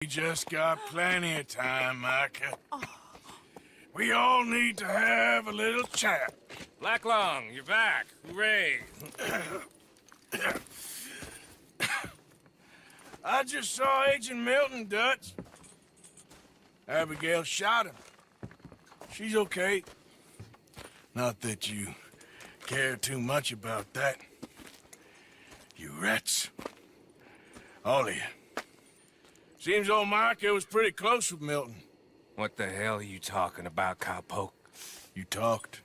We just got plenty of time, Micah. We all need to have a little chat. Black Lung, you're back. Hooray. I just saw Agent Milton, Dutch. Abigail shot him. She's okay. Not that you care too much about that. You rats. All of you. Seems old Micah was pretty close with Milton. What the hell are you talking about, cowpoke? You talked.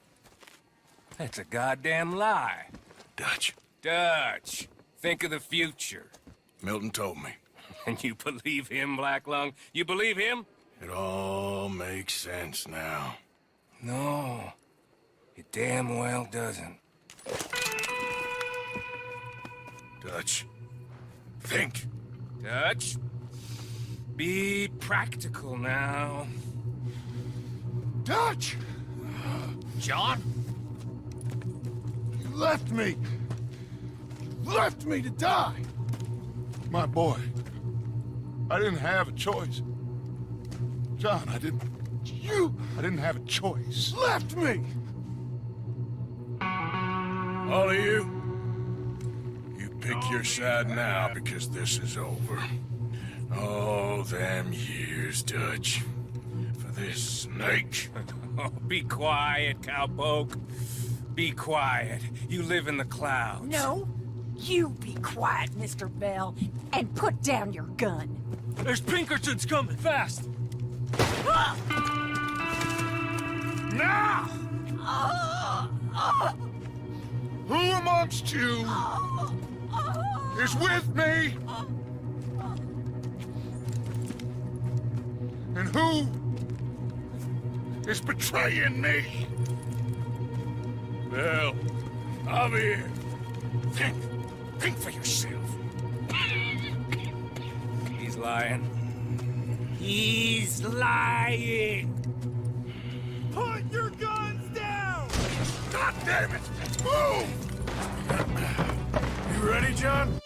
That's a goddamn lie. Dutch. Dutch, think of the future. Milton told me. And you believe him, Black Lung? You believe him? It all makes sense now. No, it damn well doesn't. Dutch. Think. Dutch, be practical now. Dutch! John? You left me! You left me to die! My boy. I didn't have a choice. John, I didn't have a choice. Left me! All of you, you pick your side now because this is over. All them years, Dutch. For this snake. Oh, be quiet, cowpoke. Be quiet. You live in the clouds. No, you be quiet, Mr. Bell, and put down your gun. There's Pinkertons coming, fast! Now! Who amongst you is with me? And who is betraying me? Well, I'll be here. Think for yourself. He's lying. He's lying! Put your guns down! God damn it! Move! You ready, John?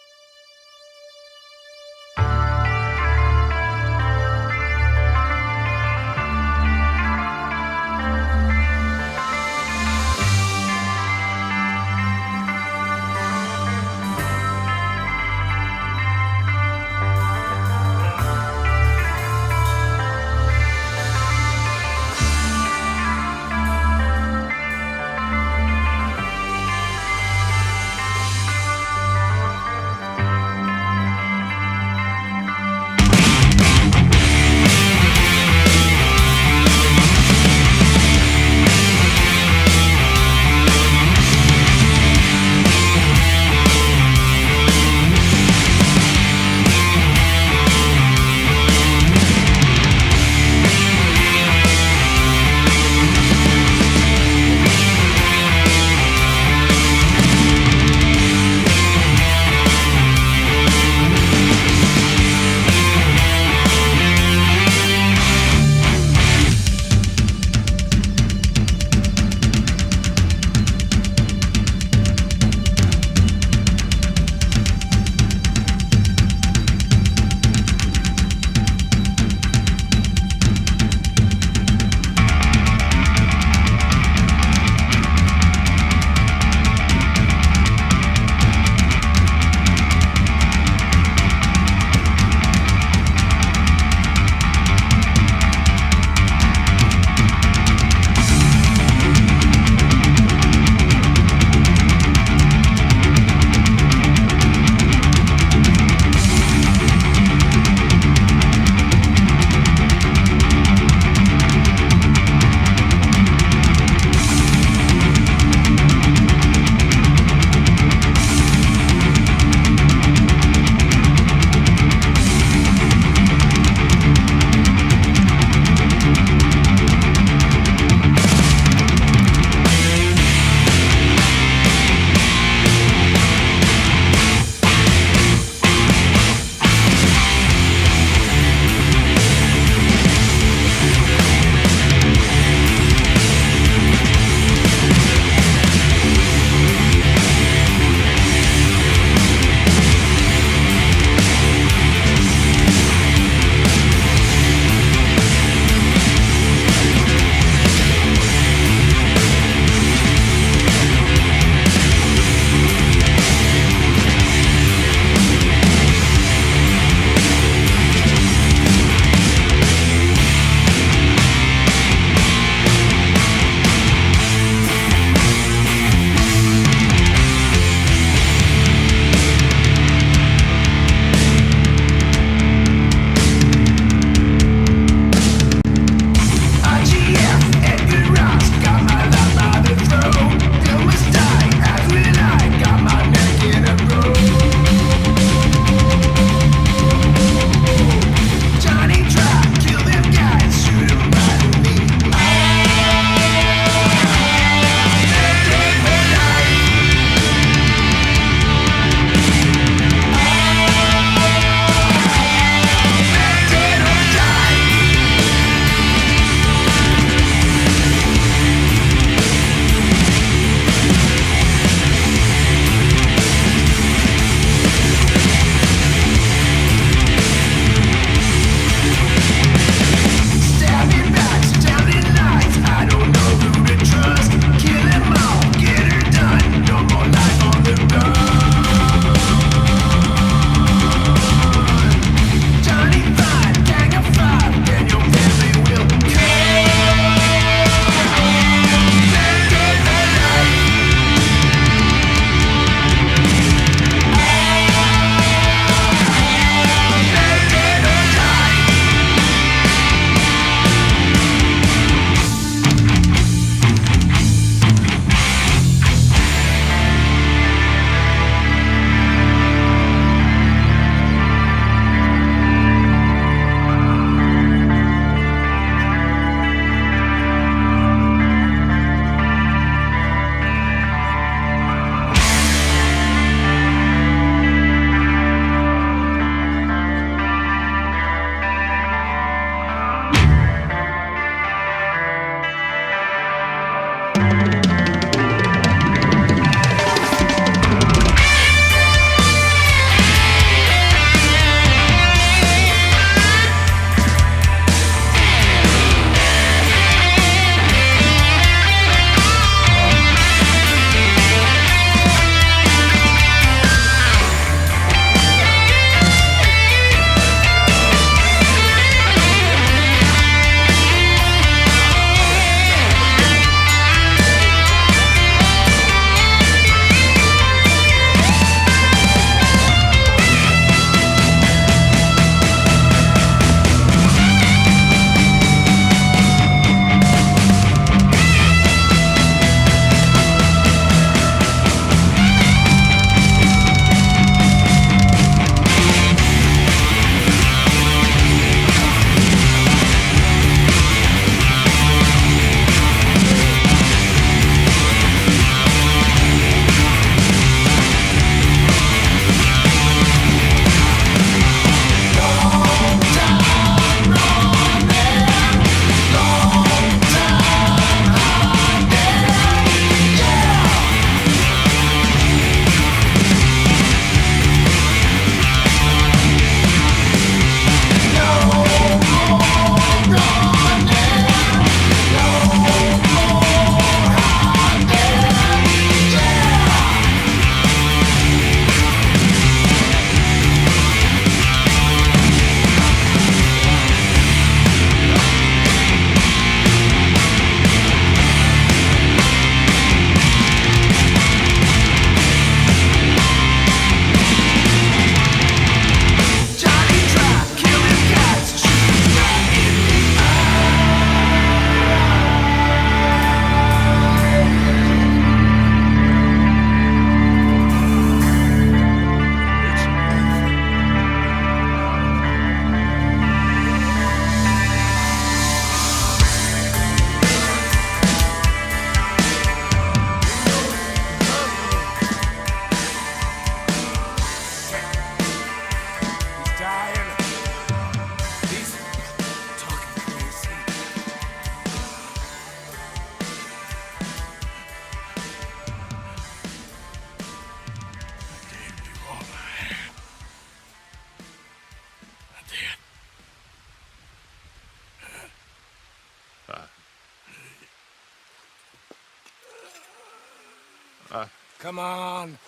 Come on.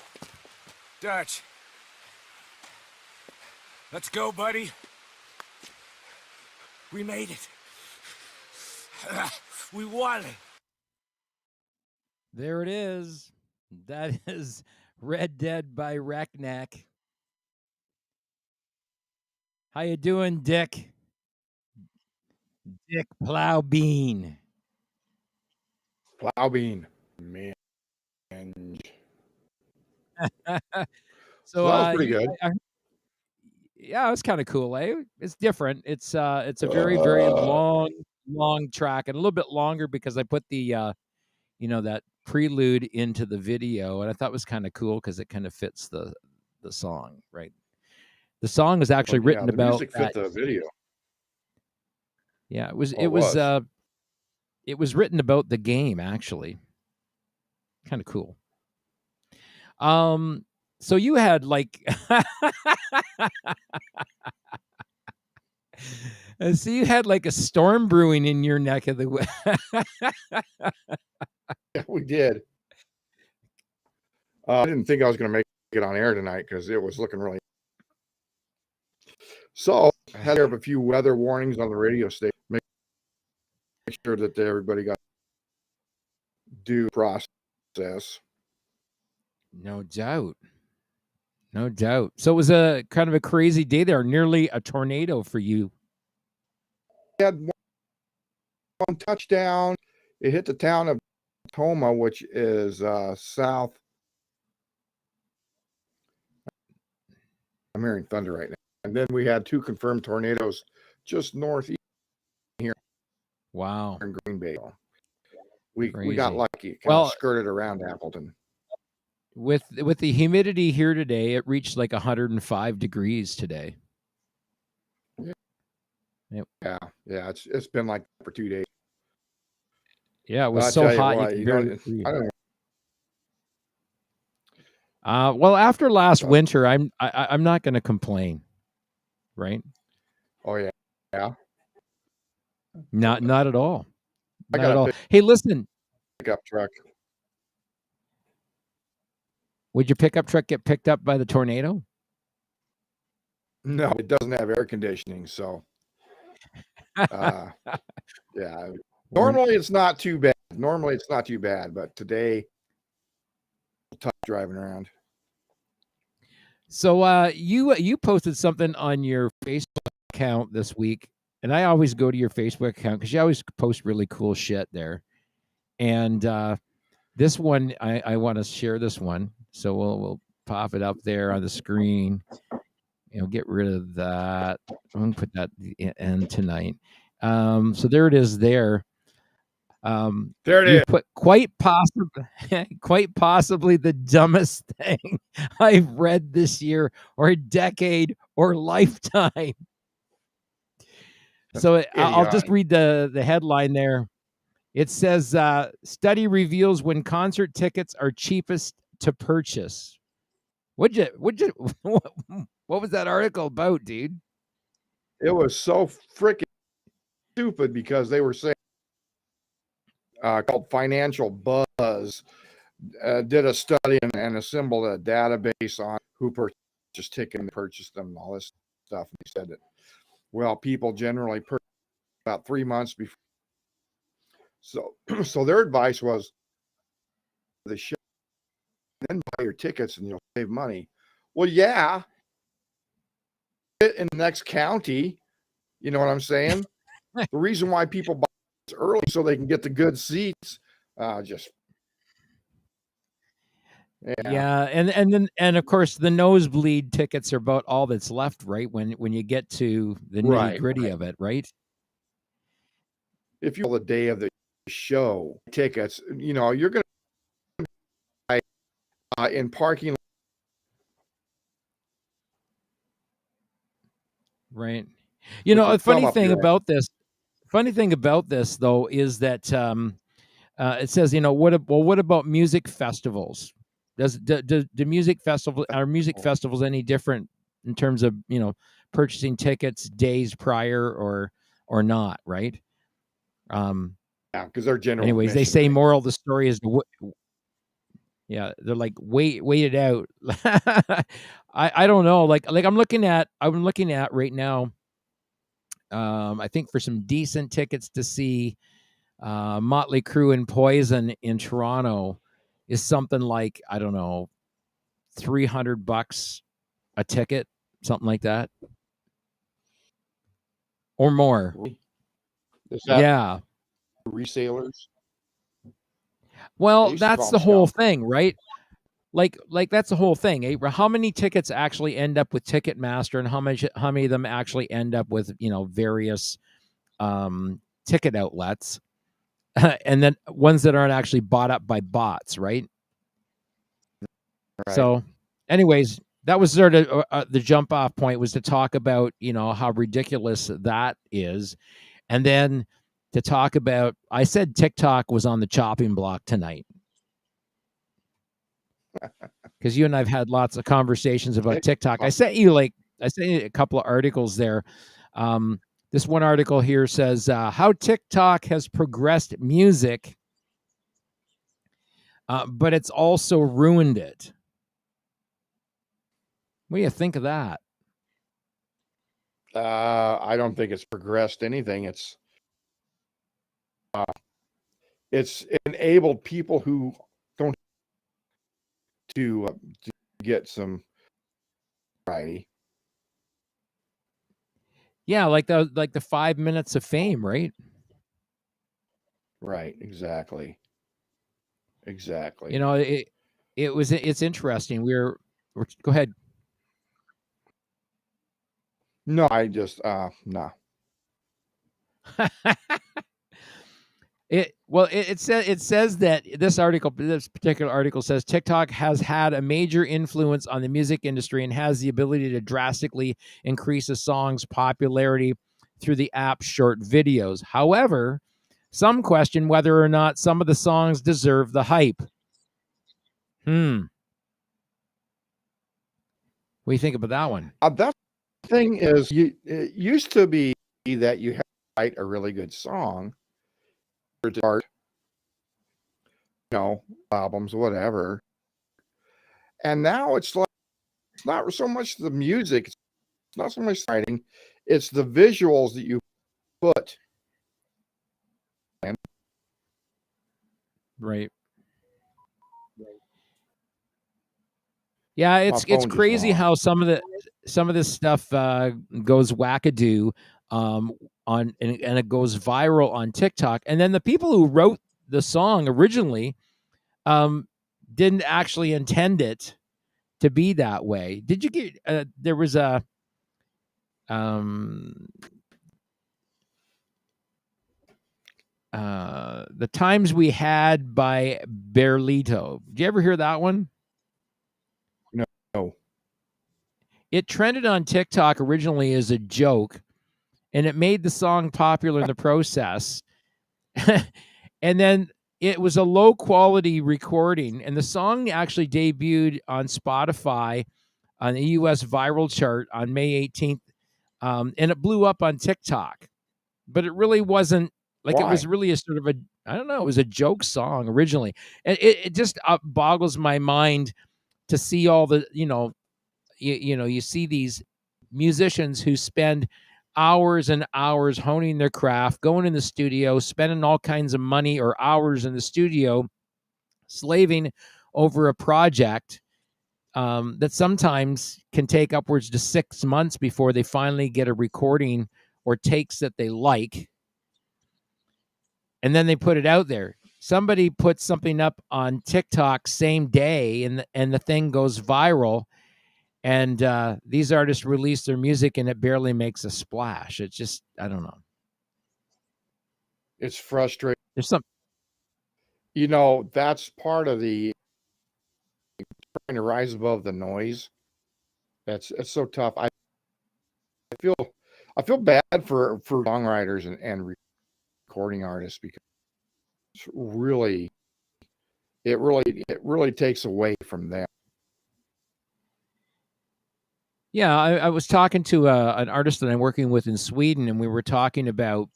Dutch. Let's go, buddy. We made it. We won. There it is. That is Red Dead by Reknack. How you doing, Dick? Dick Plowbean. Plowbean. Man. So So that was pretty good. yeah, it was kind of cool, eh? It's different. It's a very, very long track, and a little bit longer because I put the that prelude into the video, and I thought it was kind of cool because it kind of fits the song, right? The song was actually Well, written the about music fit the video. Yeah, it was written about the game, actually. Kind of cool. So you had like so you had like a storm brewing in your neck of the woods. Yeah, we did. I didn't think I was going to make it on air tonight because it was looking really. So I had to have a few weather warnings on the radio station. Make sure that everybody got due process. No doubt. No doubt. So it was a kind of a crazy day there, nearly a tornado for you. We had one touchdown. It hit the town of Toma, which is south. I'm hearing thunder right now. And then we had 2 confirmed tornadoes just northeast here. Wow. In Green Bay. We got Crazy. lucky. Kind of skirted around Appleton. With the humidity here today, it reached like 105 degrees today. Yeah, it's been like for 2 days. Yeah, it was so hot what, you could barely breathe. I don't know. Well, after last winter, I'm not going to complain, right? Oh yeah, yeah. Not at all. Not at all. Hey, listen. Pickup truck. Would your pickup truck get picked up by the tornado? No, it doesn't have air conditioning, so yeah. Normally it's not too bad. But today, tough driving around. So you posted something on your Facebook account this week, and I always go to your Facebook account because you always post really cool shit there. And this one, I want to share this one, so we'll pop it up there on the screen. Get rid of that. I'm gonna put that in tonight. So there it is. There. There it is. Put quite possibly the dumbest thing I've read this year, or decade, or lifetime. So I'll just read the headline there. It says, study reveals when concert tickets are cheapest to purchase. What was that article about, dude? It was so freaking stupid because they were saying called Financial Buzz did a study and assembled a database on who purchased tickets and purchased them and all this stuff. And they said that, well, people generally purchase about 3 months before. So their advice was the show, then buy your tickets and you'll save money. Well, yeah, in the next county, you know what I'm saying? The reason why people buy early so they can get the good seats, yeah, and of course the nosebleed tickets are about all that's left, right? When you get to the nitty gritty of it, right? If you the day of the show tickets, you're going to buy in parking. Right. A funny thing about this though is that it says, what about music festivals? Do music festivals any different in terms of purchasing tickets days prior or not, right? Yeah, because they're general. Anyways, they say moral of the story is Yeah, they're like wait it out. I don't know. Like I'm looking at right now. I think for some decent tickets to see Motley Crue and Poison in Toronto is something like, I don't know, $300 a ticket, something like that, or more. Is that Yeah. resellers? They Well, used to that's call the them whole scalpers. thing, right? Like that's the whole thing. Eh? How many tickets actually end up with Ticketmaster, and how many of them actually end up with various ticket outlets, and then ones that aren't actually bought up by bots, right? Right. So, anyways, that was sort of the jump off point, was to talk about how ridiculous that is, and then to talk about, I said TikTok was on the chopping block tonight, because you and I've had lots of conversations about TikTok. I sent you a couple of articles there. This one article here says how TikTok has progressed music, but it's also ruined it. What do you think of that? I don't think it's progressed anything. It's enabled people who don't to get some variety. Yeah, like the 5 minutes of fame, right? Right. Exactly. Exactly. It's interesting. Go ahead. No, I just no. It says that this particular article says TikTok has had a major influence on the music industry and has the ability to drastically increase a song's popularity through the app's short videos. However, some question whether or not some of the songs deserve the hype. What do you think about that one? That thing is, it used to be that you had to write a really good song for art, albums, whatever. And now it's like, it's not so much the music, it's not so much writing, it's the visuals that you put. Right. Yeah, it's crazy how some of this stuff goes wackadoo and it goes viral on TikTok, and then the people who wrote the song originally didn't actually intend it to be that way. Did you get there was a The Times We Had by Berlito. Did you ever hear that one? No. It trended on TikTok originally as a joke, and it made the song popular in the process. And then it was a low quality recording, and the song actually debuted on Spotify on the US viral chart on May 18th. And it blew up on TikTok, but it really wasn't like, it was really a sort of I don't know, it was a joke song originally. And it just boggles my mind to see all the, you see these musicians who spend hours and hours honing their craft, going in the studio, spending all kinds of money or hours in the studio, slaving over a project that sometimes can take upwards to 6 months before they finally get a recording or takes that they like. And then they put it out there. Somebody puts something up on TikTok same day, and the thing goes viral. And these artists release their music, and it barely makes a splash. It's just, I don't know. It's frustrating. There's some, that's part of the trying to rise above the noise. It's so tough. I feel bad for songwriters and recording artists, because it's it really takes away from them. yeah, I was talking to an artist that I'm working with in Sweden, and we were talking about,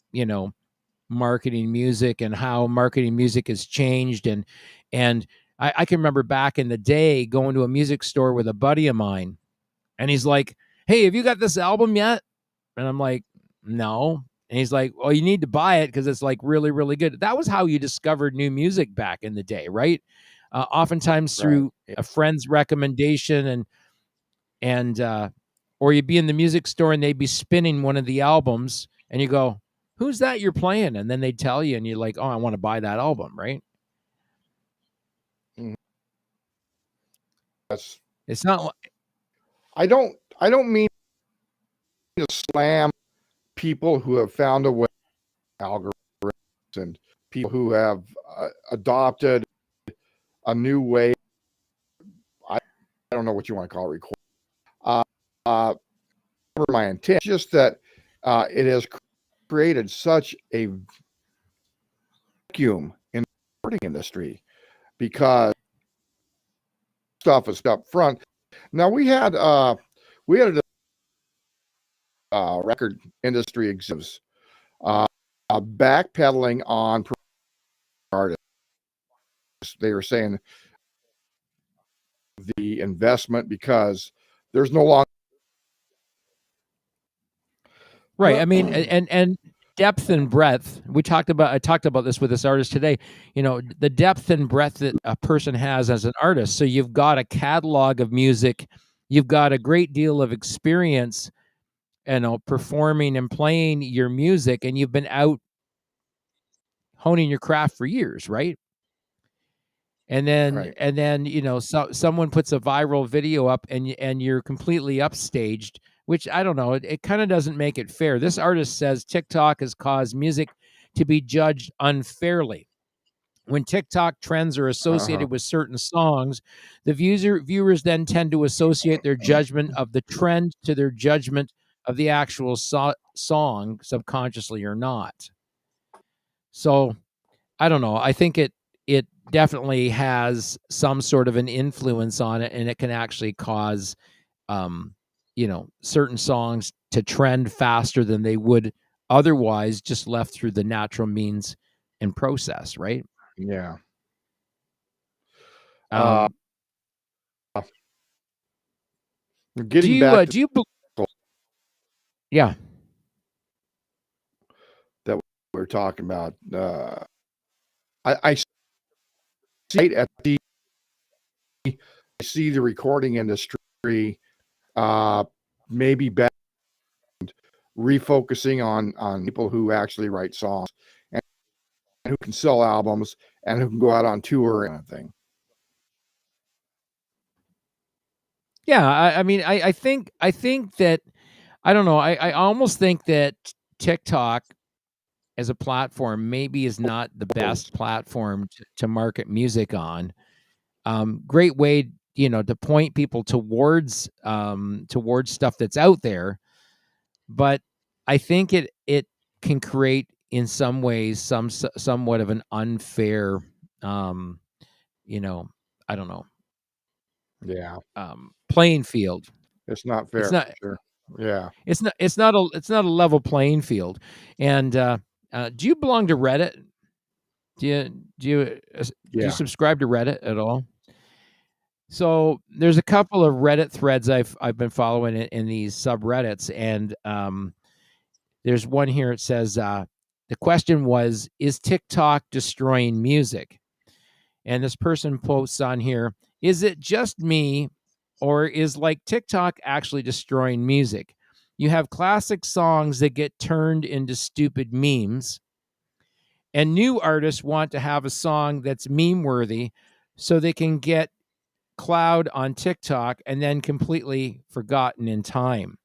marketing music and how marketing music has changed. And I can remember back in the day going to a music store with a buddy of mine, and he's like, "Hey, have you got this album yet?" And I'm like, "No." And he's like, "Well, you need to buy it because it's like really, really good." That was how you discovered new music back in the day, right? Oftentimes Right. through a friend's recommendation, and or you'd be in the music store and they'd be spinning one of the albums, and you go, "Who's that you're playing?" And then they'd tell you, and you're like, "Oh, I want to buy that album," right? Mhm. That's It's not. I don't mean to slam people who have found a way algorithms and people who have adopted a new way. I don't know what you want to call it. Record. Never my intent. Just that it has created such a vacuum in the recording industry because stuff is up front. Now we had a record industry executives backpedaling on artists. They were saying the investment because there's no longer Right. I mean, and depth and breadth. I talked about this with this artist today. You know, the depth and breadth that a person has as an artist. So you've got a catalog of music, you've got a great deal of experience, performing and playing your music, and you've been out honing your craft for years, right? right. And then someone puts a viral video up, and you're completely upstaged, which I don't know, it kind of doesn't make it fair. This artist says TikTok has caused music to be judged unfairly. When TikTok trends are associated with certain songs, the viewers then tend to associate their judgment of the trend to their judgment of the actual song, subconsciously or not. So I don't know. I think it definitely has some sort of an influence on it, and it can actually cause certain songs to trend faster than they would otherwise, just left through the natural means and process, right? Yeah. Uh, Um, Getting back to yeah. that we're talking about, I see it at I see the recording industry maybe back refocusing on people who actually write songs and who can sell albums and who can go out on tour and thing. Yeah, I mean, I think that I don't know. I almost think that TikTok as a platform maybe is not the best platform to market music on. Great way, to point people towards stuff that's out there, but I think it can create in some ways somewhat of an unfair, you know, I don't know, Yeah, playing field. it's not It's fair. not Sure. Yeah. it's not a level playing field. And do you belong to Reddit? Do you Yeah. subscribe to Reddit at all? So there's a couple of Reddit threads I've been following in these subreddits, and there's one here. It says the question was, "Is TikTok destroying music?" And this person posts on here, "Is it just me, or is like TikTok actually destroying music? You have classic songs that get turned into stupid memes, and new artists want to have a song that's meme worthy so they can get cloud on TikTok and then completely forgotten in time.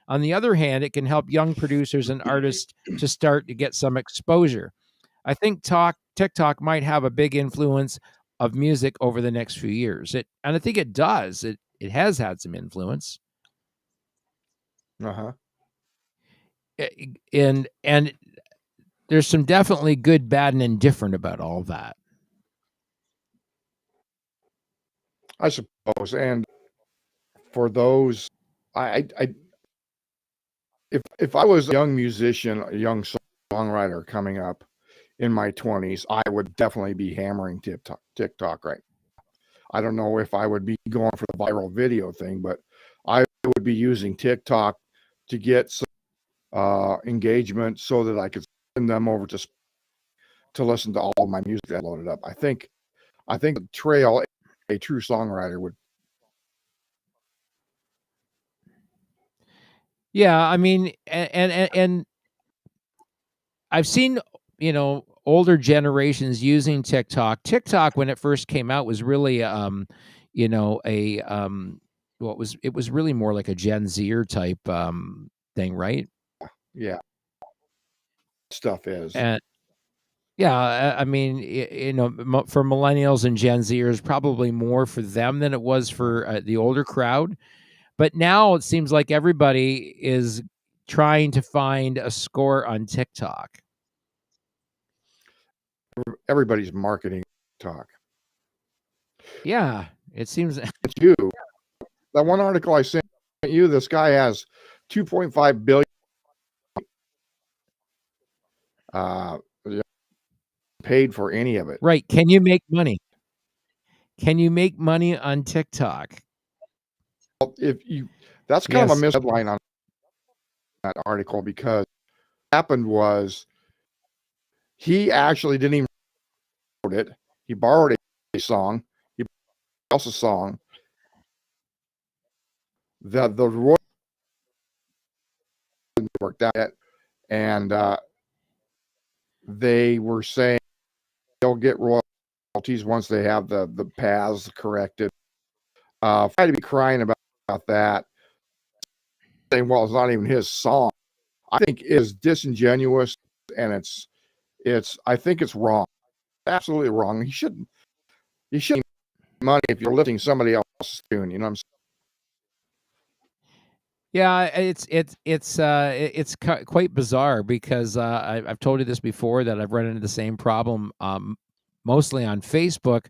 On the other hand, it can help young producers and artists to start to get some exposure. I think TikTok might have a big influence of music over the next few years. And I think it does. It has had some influence. Uh-huh. And there's some definitely good, bad, and indifferent about all that. I suppose. And for those, I if I was a young musician, a young songwriter coming up in my 20s, I would definitely be hammering TikTok right. I don't know if I would be going for the viral video thing, but I would be using TikTok to get some engagement so that I could send them over to listen to all of my music that I loaded up. I think the trail a true songwriter would. Yeah, I mean, and I've seen, older generations using TikTok. TikTok, when it first came out, was really it was really more like a Gen Zer type thing, right? Yeah, stuff is. And yeah, I mean, for millennials and Gen Zers, probably more for them than it was for the older crowd. But now it seems like everybody is trying to find a score on TikTok. Everybody's marketing talk. Yeah, it seems. It's you. That one article I sent you, this guy has 2.5 billion paid for any of it. Right. Can you make money? Can you make money on TikTok? That's kind of a misheadline on that article, because what happened was he actually didn't even wrote it. He borrowed a song. He borrowed a song. The royalties didn't work out yet, and they were saying they'll get royalties once they have the paths corrected. I had to be crying about that, saying, well, it's not even his song. I think it is disingenuous, and I think it's wrong. Absolutely wrong. You shouldn't make money if you're lifting somebody else's tune. You know what I'm saying? Yeah, it's quite bizarre, because I've told you this before, that I've run into the same problem, mostly on Facebook,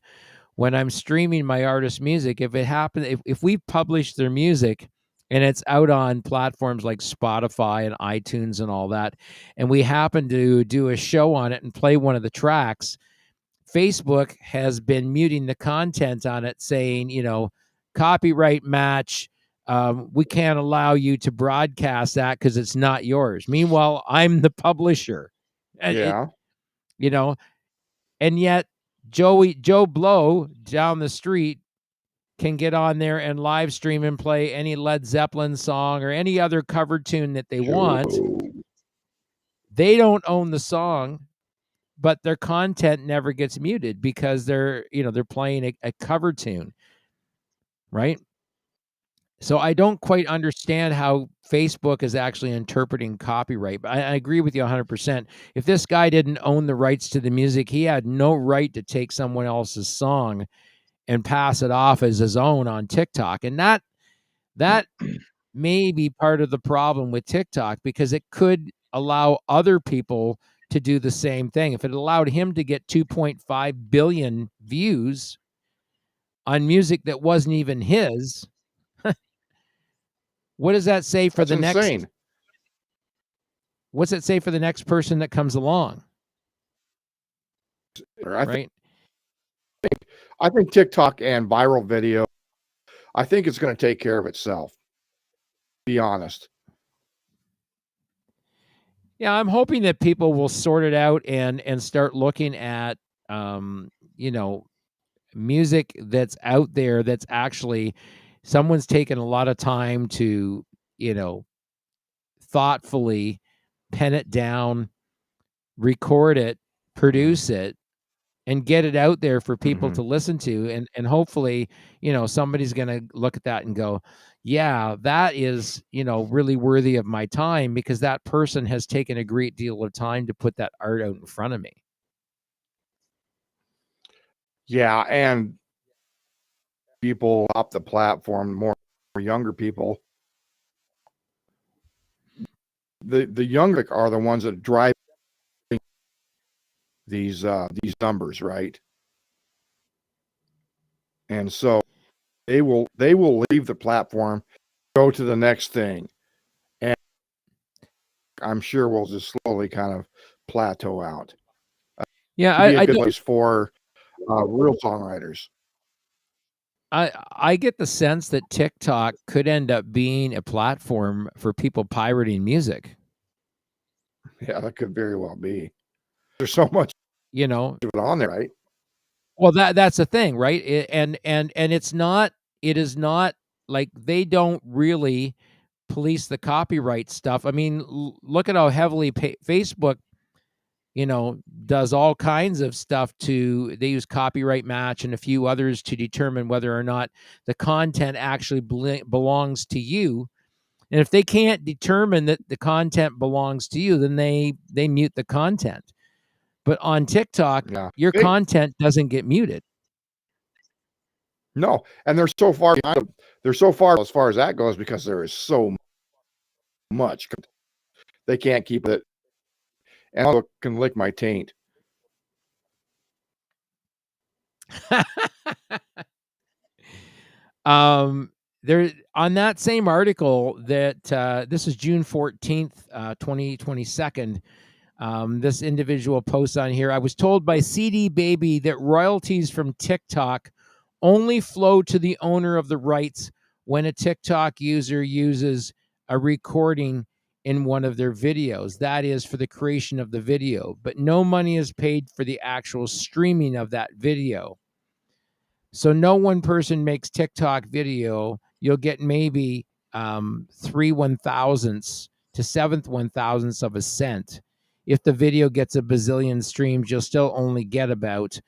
when I'm streaming my artist music. If we publish their music and it's out on platforms like Spotify and iTunes and all that, and we happen to do a show on it and play one of the tracks, Facebook has been muting the content on it, saying, copyright match. We can't allow you to broadcast that because it's not yours. Meanwhile, I'm the publisher. Yeah. And yet Joe Blow down the street can get on there and live stream and play any Led Zeppelin song or any other cover tune that they want. They don't own the song, but their content never gets muted because they're playing a cover tune, right? So I don't quite understand how Facebook is actually interpreting copyright, but I agree with you 100%. If this guy didn't own the rights to the music, he had no right to take someone else's song and pass it off as his own on TikTok. And that may be part of the problem with TikTok, because it could allow other people to do the same thing. If it allowed him to get 2.5 billion views on music that wasn't even his, what does that say for the insane. next? What's it say for the next person that comes along? Right? I think TikTok and viral video, I think it's going to take care of itself. To be honest. Yeah, I'm hoping that people will sort it out and start looking at music that's out there that's actually someone's taken a lot of time to, thoughtfully pen it down, record it, produce it, and get it out there for people to listen to. And hopefully, somebody's going to look at that and go, yeah, that is, really worthy of my time, because that person has taken a great deal of time to put that art out in front of me. Yeah, and people off the platform, more younger people. The younger are the ones that drive these numbers, right? And so they will leave the platform, go to the next thing, and I'm sure we'll just slowly kind of plateau out. Yeah, Be a good place for real songwriters. I get the sense that TikTok could end up being a platform for people pirating music. Yeah, that could very well be. There's so much You know, of it on there, right? well that's the thing, right? And it's not. It is not like they don't really police the copyright stuff. I mean, look at how heavily Facebook, does all kinds of stuff they use Copyright Match and a few others to determine whether or not the content actually belongs to you. And if they can't determine that the content belongs to you, then they mute the content. But on TikTok, Yeah. your content doesn't get muted. No, and they're so far behind. They're so far as that goes because there is so much. They can't keep it. And I can lick my taint. There on that same article that this is June 14th, 2022. This individual posts on here. I was told by CD Baby that royalties from TikTok only flow to the owner of the rights when a TikTok user uses a recording in one of their videos. That is for the creation of the video, but no money is paid for the actual streaming of that video. So no one person makes TikTok video. You'll get maybe 3/1000ths to 7/1000ths of a cent. If the video gets a bazillion streams, you'll still only get about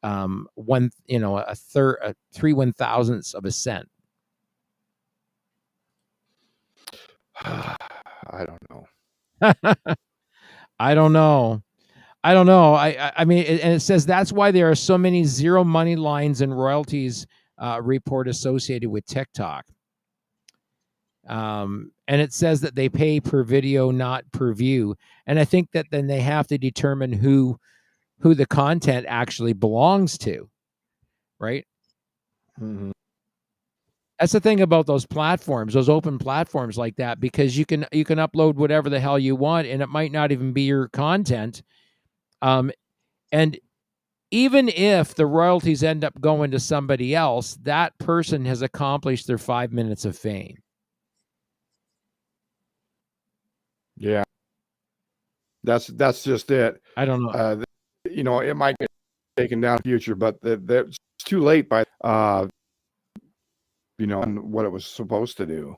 a 3/1000ths of a cent. I don't know. I don't know. I mean, and it says that's why there are so many zero money lines and royalties report associated with TikTok. And it says that they pay per video, not per view. And I think that then they have to determine who the content actually belongs to, right? Mm-hmm. That's the thing about those platforms, those open platforms like that, because you can upload whatever the hell you want, and it might not even be your content. And even if the royalties end up going to somebody else, that person has accomplished their 5 minutes of fame. Yeah, that's just it. I don't know. It might get taken down in the future, but it's too late by on what it was supposed to do.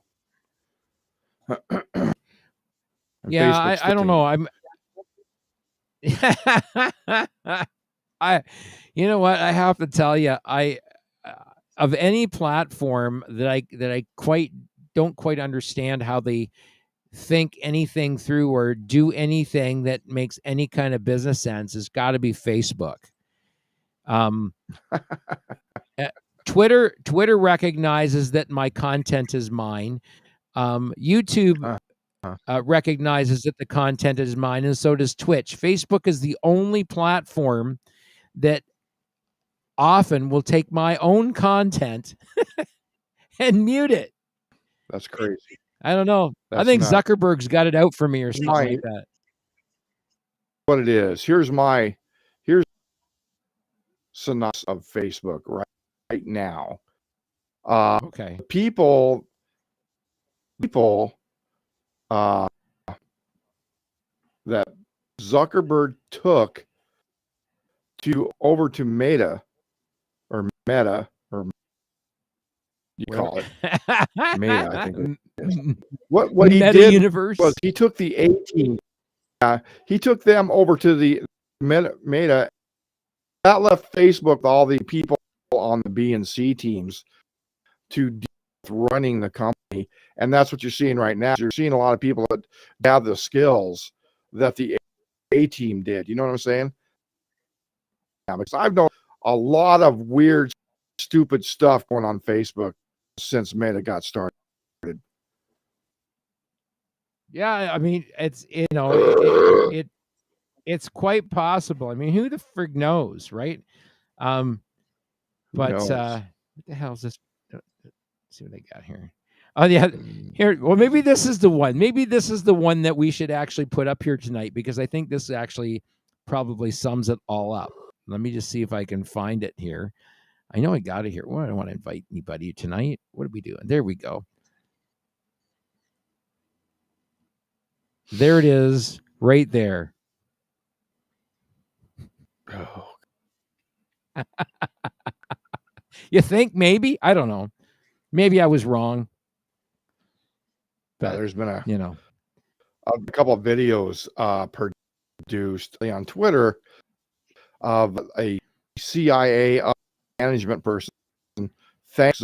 Yeah, I don't know. You know what? I have to tell you, of any platform that I don't quite understand how they think anything through or do anything that makes any kind of business sense, has got to be Facebook. Twitter recognizes that my content is mine. YouTube recognizes that the content is mine, and so does Twitch. Facebook is the only platform that often will take my own content and mute it. That's crazy. I don't know. I think Zuckerberg's got it out for me or something like that. What it is. Here's synopsis of Facebook right now. Okay. People that Zuckerberg took over to Meta, or you call it Meta, I think it is. What he did universe was he took the A team. He took them over to the Meta. That left Facebook with all the people on the B and C teams to deal with running the company. And that's what you're seeing right now. You're seeing a lot of people that have the skills that the A team did. You know what I'm saying? Because I've known a lot of weird, stupid stuff going on Facebook since Meta got started. Yeah, I mean, it's it's quite possible. I mean, who the frig knows, right? But what the hell is this? Let's see what they got here. Oh yeah, here. Well, maybe this is the one. Maybe this is the one that we should actually put up here tonight, because I think this actually probably sums it all up. Let me just see if I can find it here. I know I got it here. Well, I don't want to invite anybody tonight. What are we doing? There we go. There it is, right there. Oh, You think maybe? I don't know. Maybe I was wrong. yeah, But there's been a you know, couple of videos produced on Twitter of a CIA management person thanks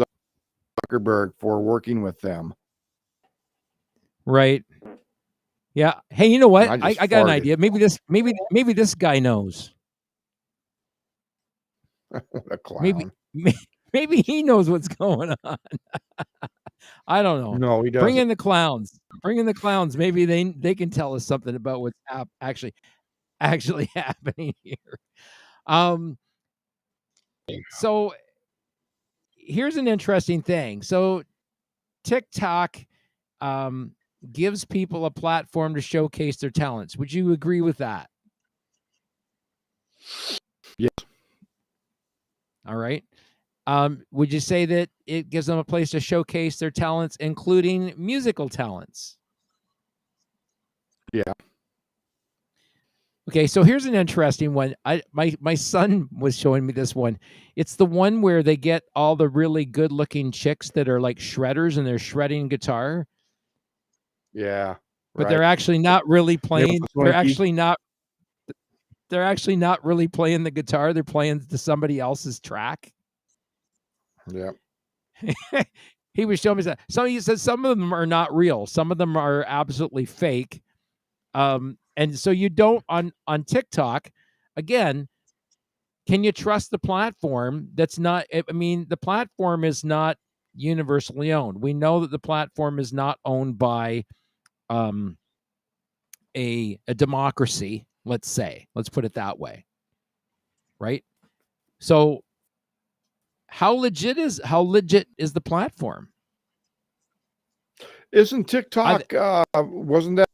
Zuckerberg for working with them. right? Yeah. Hey, you know what? I just I got an farted. idea. Maybe this guy knows. What a clown. Maybe he knows what's going on. I don't know. No, he Bring doesn't. in the clowns. Bring in the clowns. Maybe they can tell us something about what's actually happening here. So here's an interesting thing. So TikTok gives people a platform to showcase their talents. Would you agree with that? Yes. All right. Would you say that it gives them a place to showcase their talents, including musical talents? Yeah. Okay, so here's an interesting one. My son was showing me this one. It's the one where they get all the really good-looking chicks that are like shredders and they're shredding guitar, Yeah. but they're actually not really playing. They're Swanky. actually not really playing the guitar. They're playing to somebody else's track. Yeah. He was showing me that. He says some of them are not real. Some of them are absolutely fake. And so you don't on TikTok, again, can you trust the platform that's not, I mean, the platform is not universally owned. We know that the platform is not owned by a democracy, let's say. Let's put it that way. Right? So how legit is the platform? Isn't TikTok wasn't that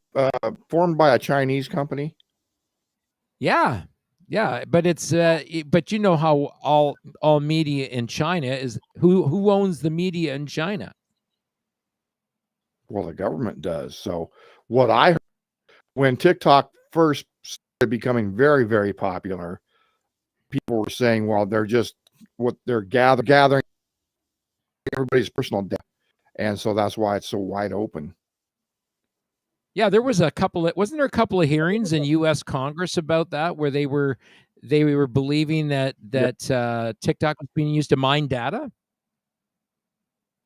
formed by a Chinese company? Yeah. Yeah, but it's but you know how all media in China is who owns the media in China? Well, the government does. So what I heard when TikTok first started becoming very, very popular, people were saying, well, they're just what they're gathering everybody's personal data. And so that's why it's so wide open. Yeah, there was wasn't there a couple of hearings in US Congress about that where they were believing that TikTok was being used to mine data?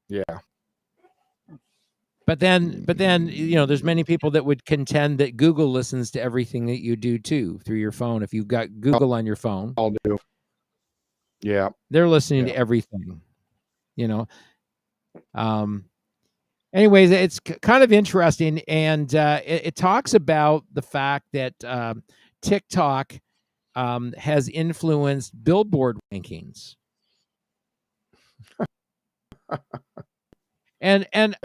Yeah. But then you know, there's many people that would contend that Google listens to everything that you do too through your phone. If you've got Google on your phone, I'll do. Yeah. they're listening to everything, you know. Anyways, it's kind of interesting, and it talks about the fact that TikTok has influenced Billboard rankings, and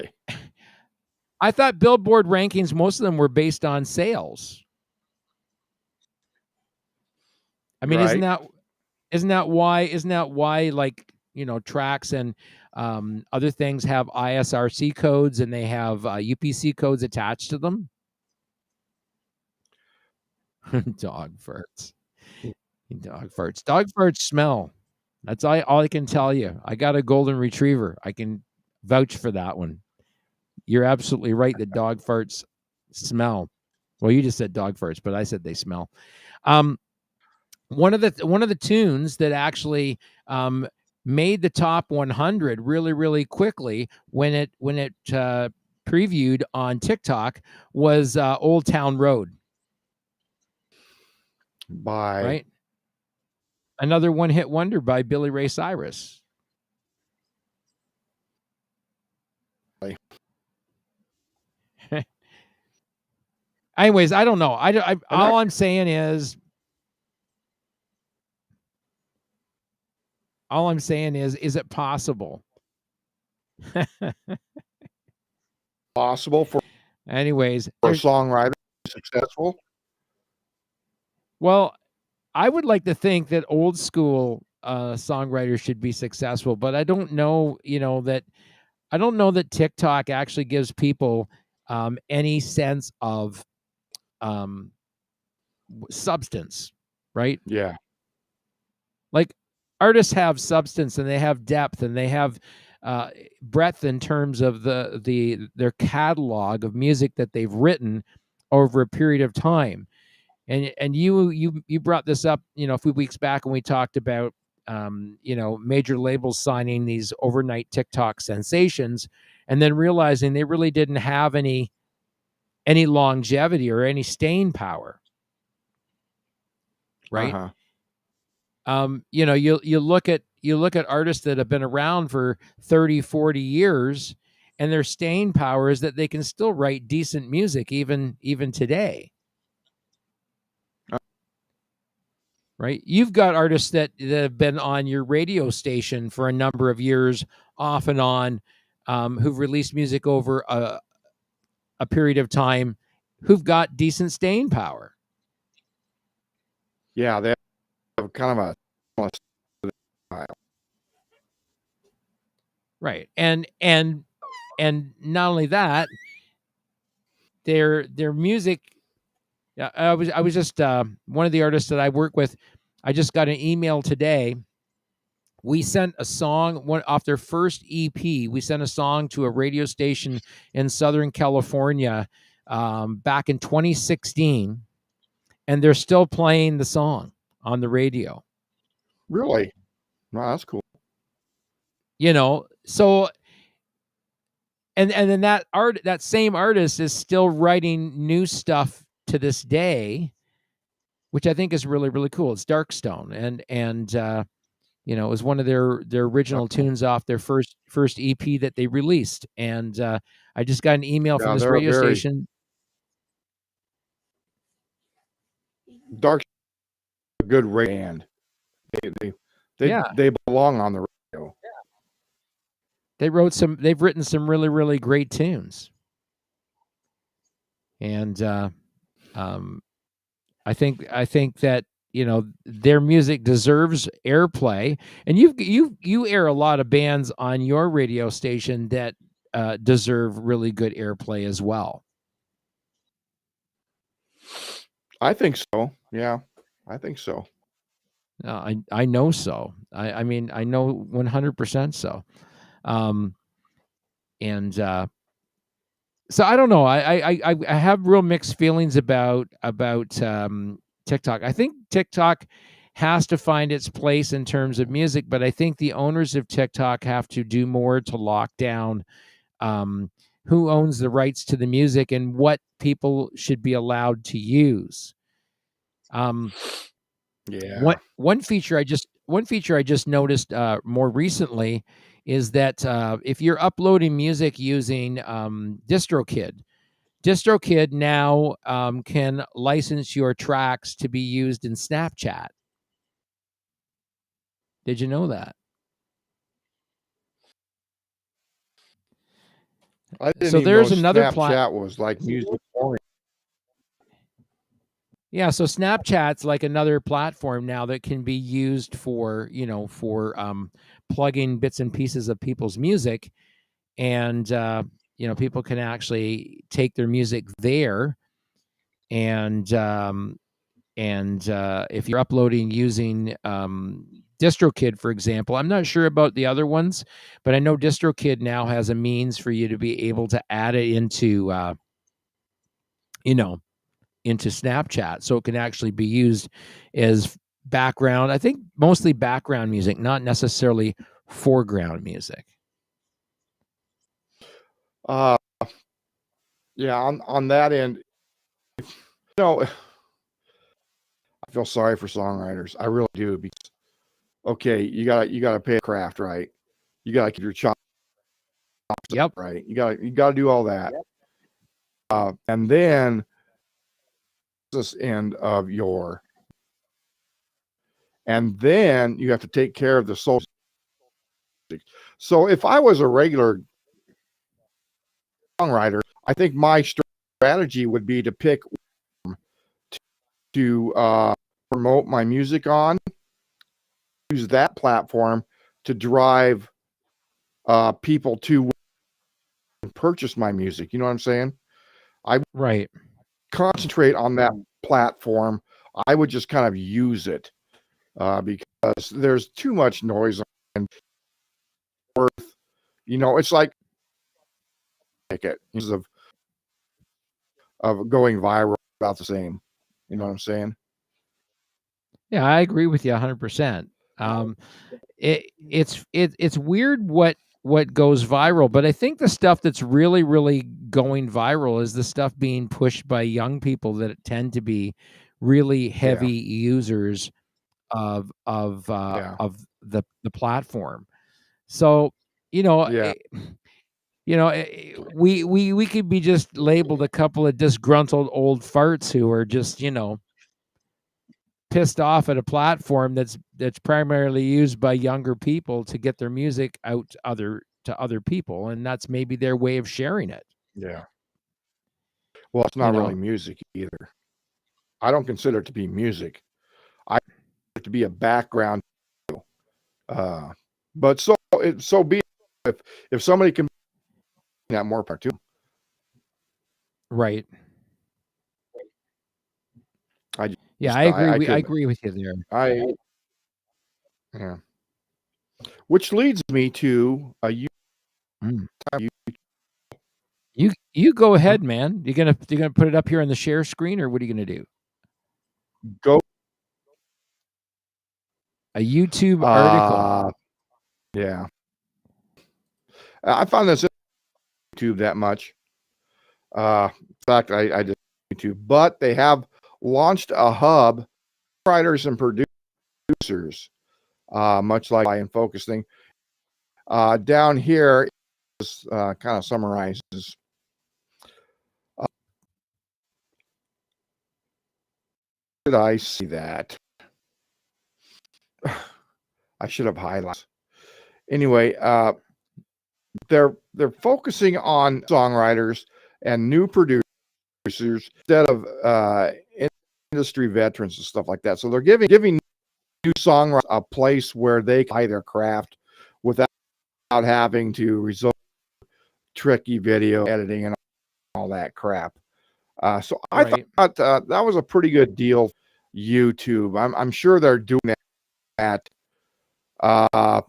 I thought Billboard rankings, most of them were based on sales. I mean, isn't that why like, you know, tracks and other things have ISRC codes and they have UPC codes attached to them? Dog farts. Dog farts smell. That's all I can tell you. I got a golden retriever. I can vouch for that one. You're absolutely right that dog farts smell. Well, you just said dog farts, but I said they smell. One of the tunes that actually made the top 100 really, really quickly when it previewed on TikTok was Old Town Road. Right? Another one-hit wonder by Billy Ray Cyrus. Anyways, I don't know. All I'm saying is it possible? Possible for Anyways, a songwriter to be successful? Well, I would like to think that old school songwriters should be successful, but I don't know, that I don't know that TikTok actually gives people any sense of um, substance, right? Yeah. Like artists have substance and they have depth and they have breadth in terms of their catalog of music that they've written over a period of time. And you brought this up, a few weeks back when we talked about major labels signing these overnight TikTok sensations, and then realizing they really didn't have any longevity or any staying power, right? Uh-huh. You look at artists that have been around for 30, 40 years, and their staying power is that they can still write decent music even today. Right? You've got artists that have been on your radio station for a number of years, off and on, who've released music over a period of time, who've got decent staying power. Yeah, they have kind of a style. Right. And not only that, their music. I was just one of the artists that I work with. I just got an email today. We sent a song off their first EP. We sent a song to a radio station in Southern California back in 2016, and they're still playing the song on the radio. Really? Wow, that's cool. So and then that same artist is still writing new stuff to this day, which I think is really, really cool. It's Darkstone, and it was one of their original tunes off their first EP that they released. And I just got an email from this radio station. Dark, a good band. They belong on the radio. They've written some really, really great tunes. And I think that their music deserves airplay, and you air a lot of bands on your radio station that deserve really good airplay as well. I think so. Yeah, I think so. I know so. I mean, I know 100% so. And so I don't know. I have real mixed feelings about TikTok. I think TikTok has to find its place in terms of music, but I think the owners of TikTok have to do more to lock down who owns the rights to the music and what people should be allowed to use. Yeah. One feature I just noticed more recently is that if you're uploading music using DistroKid now can license your tracks to be used in Snapchat. Did you know that? I didn't So even there's know another Snapchat was like music oriented. Yeah, so Snapchat's like another platform now that can be used for plugging bits and pieces of people's music, and people can actually take their music there, and if you're uploading using DistroKid, for example, I'm not sure about the other ones, but I know DistroKid now has a means for you to be able to add it into Snapchat, so it can actually be used as background. I think mostly background music, not necessarily foreground music. Yeah, on that end, I feel sorry for songwriters. I really do, because you gotta pay a craft, right? You gotta keep your chops up, right? You gotta do all that. And then this end of and then you have to take care of the social. So if I was a regular songwriter, I think my strategy would be to pick to promote my music on, use that platform to drive people to purchase my music. You know what I'm saying? Right. Concentrate on that platform. I would just kind of use it because there's too much noise and worth. You know, it's like ticket of going viral about the same. You know what I'm saying? Yeah, I agree with you 100%. It's weird what goes viral, but I think the stuff that's really going viral is the stuff being pushed by young people that tend to be really heavy users of Yeah. the platform. So, you know, Yeah. we could be just labeled a couple of disgruntled old farts who are just, pissed off at a platform that's primarily used by younger people to get their music out to other people, and that's maybe their way of sharing it. Yeah. Well, it's You not really know, music either. I don't consider it to be music. I consider it to be a background. But so be it. If somebody can that more part too. right? Yeah, I agree. I I could agree with you there. yeah. Which leads me to Mm. You go ahead, man. You're gonna put it up here on the share screen, or what are you gonna do? go A YouTube article. Yeah. I found this YouTube that much. In fact, I did YouTube, but they have launched a hub, writers and producers, much like in Focus thing. Down here is kind of summarizes. Did I see that? I should have highlighted. Anyway, they're focusing on songwriters and new producers instead of industry veterans and stuff like that. So they're giving new songwriters a place where they can buy their craft without having to resort to tricky video editing and all that crap. So I thought that was a pretty good deal. YouTube, I'm sure they're doing that. I'm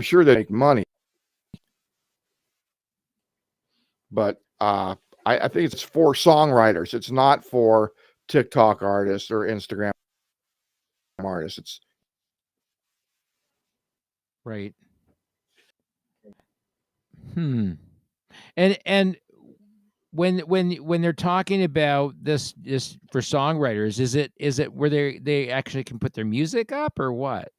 sure they make money, but I think it's for songwriters. It's not for TikTok artists or Instagram artists. It's Right. And when they're talking about this for songwriters, is it where they actually can put their music up or what?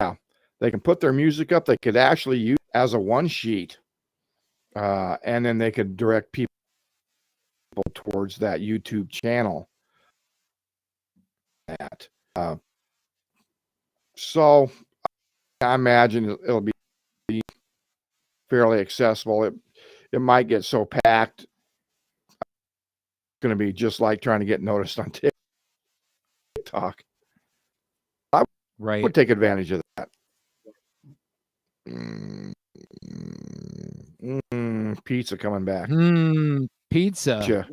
yeah, they can put their music up. They could actually use it as a one sheet, and then they could direct people towards that YouTube channel. That so I imagine it'll be fairly accessible. It might get so packed. It's going to be just like trying to get noticed on TikTok. I would take advantage of that. Pizza coming back. Pizza.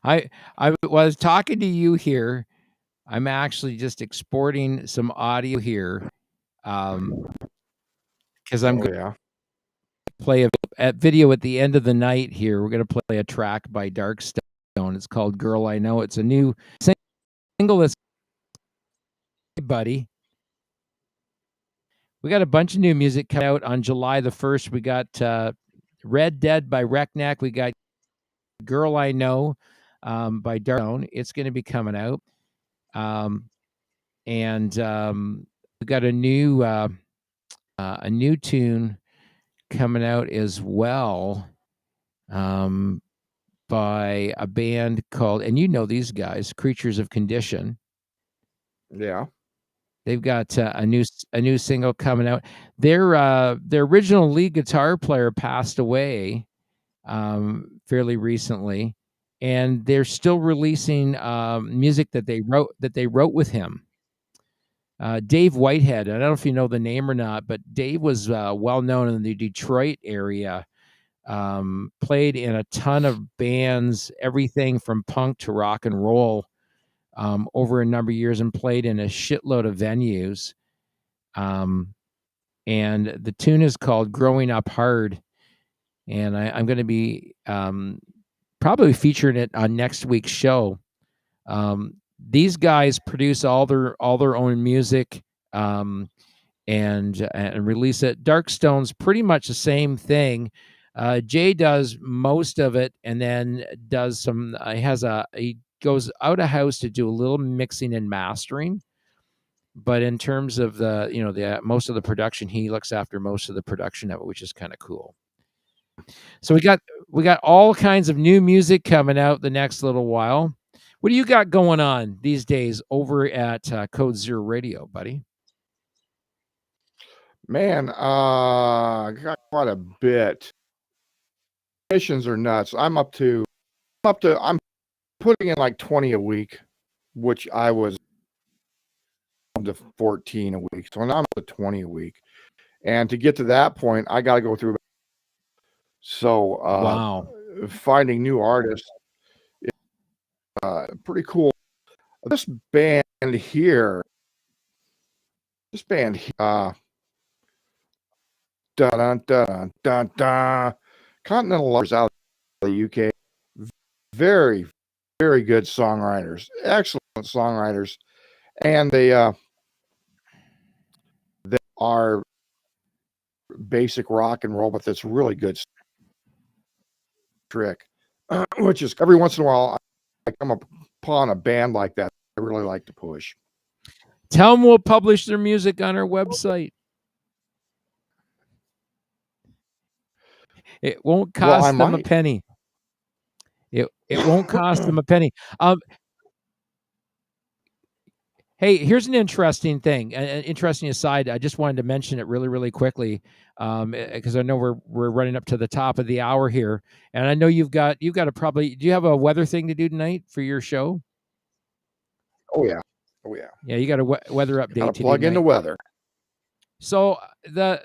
I was talking to you here. I'm actually just exporting some audio here, because I'm going to play a video at the end of the night here. We're going to play a track by Darkstone. It's called "Girl I Know." It's a new single that's buddy. We got a bunch of new music coming out on July the 1st. We got Red Dead by Reknak. We got Girl I Know by Darkstone. It's going to be coming out. And we got a new tune coming out as well by a band called, and you know these guys, Creatures of Condition. Yeah. They've got a new single coming out. Their original lead guitar player passed away fairly recently, and they're still releasing music that they wrote with him. Dave Whitehead. I don't know if you know the name or not, but Dave was well known in the Detroit area. Played in a ton of bands, everything from punk to rock and roll, over a number of years, and played in a shitload of venues. And the tune is called "Growing Up Hard," and I'm going to be probably featuring it on next week's show. These guys produce all their own music, and release it. Darkstone's pretty much the same thing. Jay does most of it, and then does some. He goes out of house to do a little mixing and mastering. But in terms of the most of the production, he looks after most of the production of it, which is kind of cool. So we got all kinds of new music coming out the next little while. What do you got going on these days over at Code Zero Radio, buddy? Man, got quite a bit. Missions are nuts. I'm putting in like 20 a week, which I was to 14 a week. So now I'm at 20 a week. And to get to that point, I got to go through. So, Wow. Finding new artists is pretty cool. This band here, dun, dun, dun, dun, dun. Continental Lovers out of the UK. Very, very good songwriters. Excellent songwriters. And they are basic rock and roll, but that's really good trick. Which is every once in a while I come upon a band like that I really like to push. Tell them we'll publish their music on our website. It won't cost them a penny. It won't cost them a penny. Hey, here's an interesting thing, an interesting aside. I just wanted to mention it really, really quickly, because I know we're running up to the top of the hour here, and I know you've got to probably. Do you have a weather thing to do tonight for your show? Oh yeah. Yeah, you got a weather update. Gotta plug in the weather. So the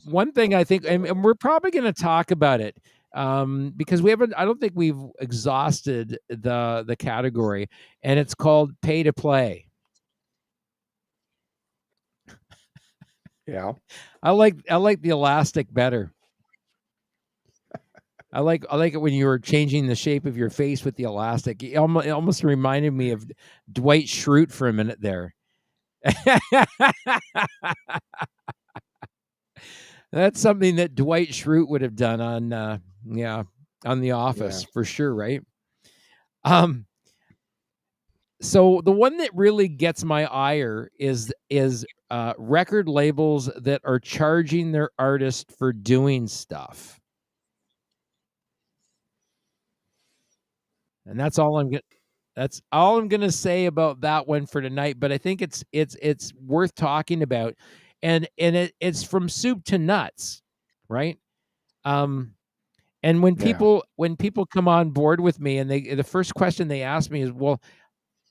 one thing I think, and we're probably going to talk about it, because I don't think we've exhausted the category, and it's called pay to play. Yeah. I like the elastic better. I like it when you were changing the shape of your face with the elastic. It almost reminded me of Dwight Schrute for a minute there. That's something that Dwight Schrute would have done on The Office, for sure, right? So the one that really gets my ire is record labels that are charging their artists for doing stuff. And that's all I'm going to say about that one for tonight, but I think it's worth talking about. And it's from soup to nuts, right? And when people come on board with me, and the first question they ask me is, well,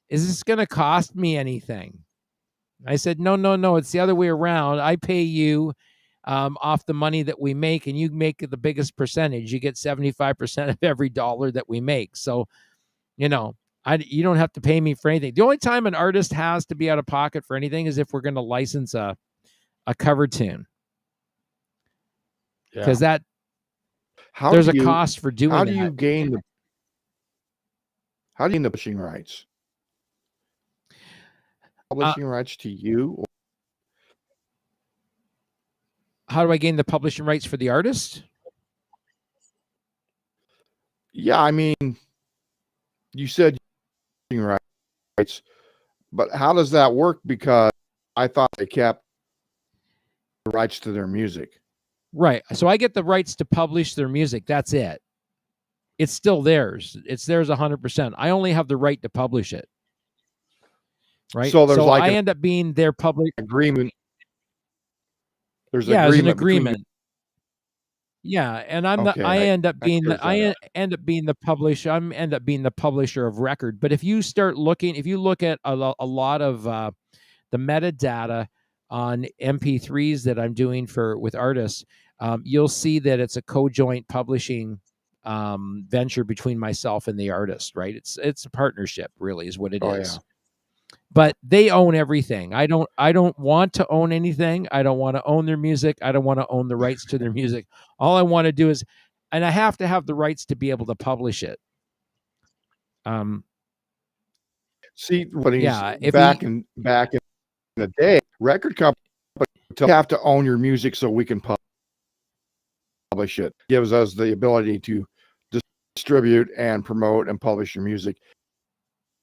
is this going to cost me anything? I said, no, it's the other way around. I pay you off the money that we make, and you make the biggest percentage. You get 75% of every dollar that we make. So, you don't have to pay me for anything. The only time an artist has to be out of pocket for anything is if we're going to license a cover tune. Because there's a cost for doing that. How do you gain the publishing rights? Publishing rights to you? How do I gain the publishing rights for the artist? Yeah, I mean, you said rights, but how does that work? Because I thought they kept the rights to their music. Right. So I get the rights to publish their music. That's it. It's still theirs. It's theirs 100%. I only have the right to publish it. Right. So I end up being their public agreement. There's an agreement. Yeah, and I'm the Okay, I end up that being clears the I that en up. end up being the publisher. I'm end up being the publisher of record. But if you start looking, if you look at a lot of the metadata on MP3s that I'm doing with artists, you'll see that it's a co-joint publishing venture between myself and the artist. Right? It's a partnership, really, is what it Oh yeah. is. But they own everything. I don't want to own anything. I don't want to own their music. I don't want to own the rights to their music. All I want to do is, and I have to have the rights to be able to publish it. See, what he's Yeah, if back he in the day, record companies have to own your music so we can publish it. Gives us the ability to distribute and promote and publish your music.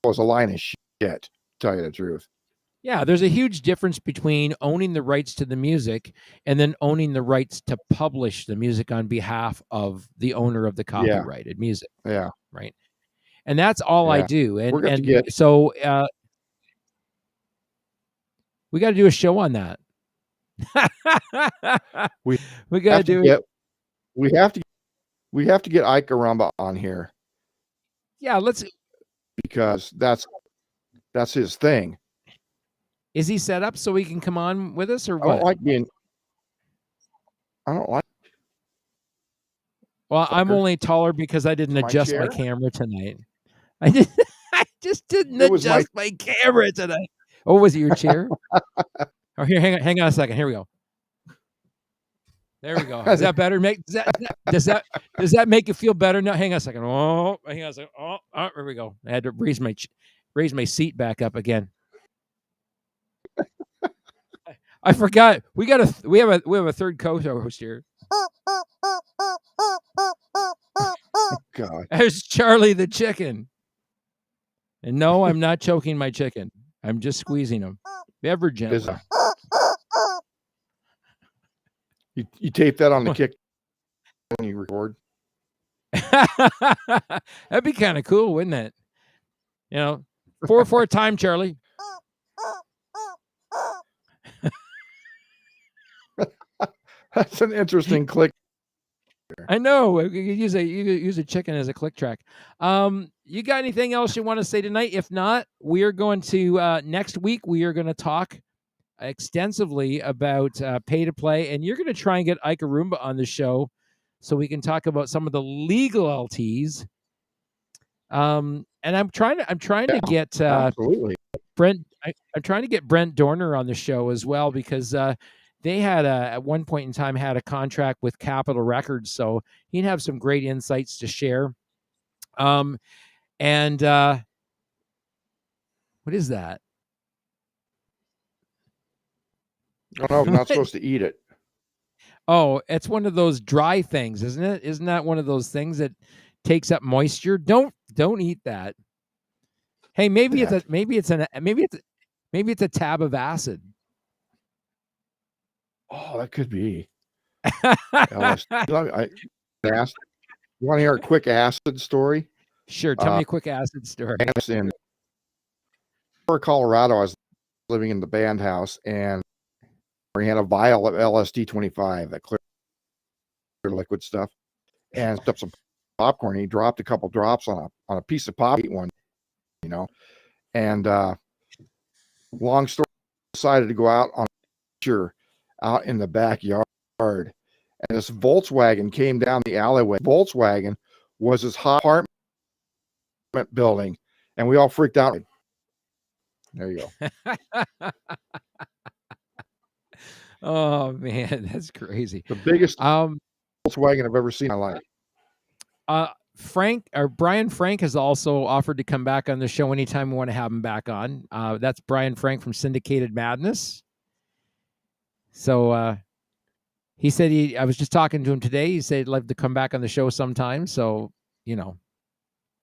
It was a line of shit, to tell you the truth. Yeah, there's a huge difference between owning the rights to the music and then owning the rights to publish the music on behalf of the owner of the Yeah, copyrighted music, yeah, right? And that's all I yeah. do. We're And going to and get. so we got to do a show on that. We we got to have to do it. get. We have to. We have to get Ike Arumba on here Yeah, let's. because that's his thing. Is he set up so he can come on with us, or I don't what? like being. I don't like. Well, I'm Fucker. only taller because I didn't My adjust my chair? camera tonight. I did. I just didn't It was my- adjust my camera tonight. Oh, was it your chair? Oh, here, hang on a second. Here we go. There we go. Is that better? Does that make you feel better now? Hang on a second. Oh, hang on a second. Oh, there we go. I had to raise my seat back up again. I forgot. We have a third co-host here. God. There's Charlie the chicken. And no, I'm not choking my chicken. I'm just squeezing him. Ever gently. You tape that on the kick when you record. That'd be kind of cool, wouldn't it? 4 time, Charlie. That's an interesting click. I know. You could use a chicken as a click track. You got anything else you want to say tonight? If not, we are going to next week. We are going to talk extensively about pay to play, and you're going to try and get Ike Arumba on the show so we can talk about some of the legal LTs. And I'm trying to get Absolutely. Brent. I'm trying to get Brent Dorner on the show as well because they had at one point in time had a contract with Capitol Records, so he'd have some great insights to share. And what is that? Oh no, I'm not supposed to eat it. Oh, it's one of those dry things, isn't it? Isn't that one of those things that takes up moisture? Don't eat that. Hey, maybe it's a tab of acid. Oh, that could be. LSD. You want to hear a quick acid story? Sure, tell me a quick acid story. In Colorado, I was living in the band house, and we had a vial of LSD 25, that clear liquid stuff, and up some popcorn. He dropped a couple drops on a piece of pop one, and long story, decided to go out on out in the backyard, and this Volkswagen came down the alleyway. Volkswagen was his hot apartment building, and we all freaked out. There you go. Oh man, that's crazy. The biggest Volkswagen I've ever seen in my life. Brian Frank has also offered to come back on the show anytime we want to have him back on. That's Brian Frank from Syndicated Madness. So he said I was just talking to him today. He said he'd love to come back on the show sometime. So,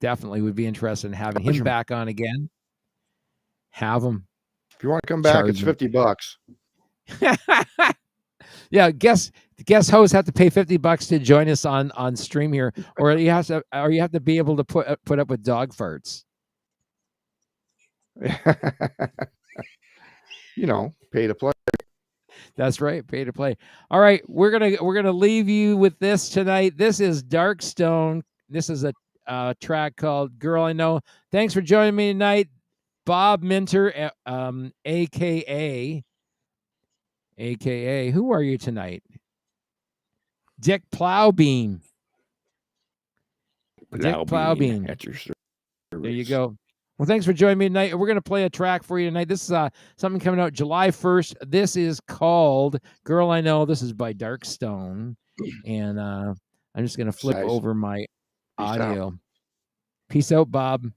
definitely would be interested in having him back on again. Have him. If you want to come back, it's $50. Yeah, guest hosts have to pay $50 to join us on stream here, or you have to be able to put up with dog farts. Pay to play. That's right. Pay to play. All right, we're gonna leave you with this tonight. This is Dark Stone. This is a track called "Girl I Know." Thanks for joining me tonight, Bob Minter, aka who are you tonight? Dick Plowbeam. Dick Plowbeam. At your service. There you go. Well, thanks for joining me tonight. We're going to play a track for you tonight. This is something coming out July 1st. This is called Girl I Know. This is by Dark Stone. And I'm just going to flip over my audio. Peace out, Bob.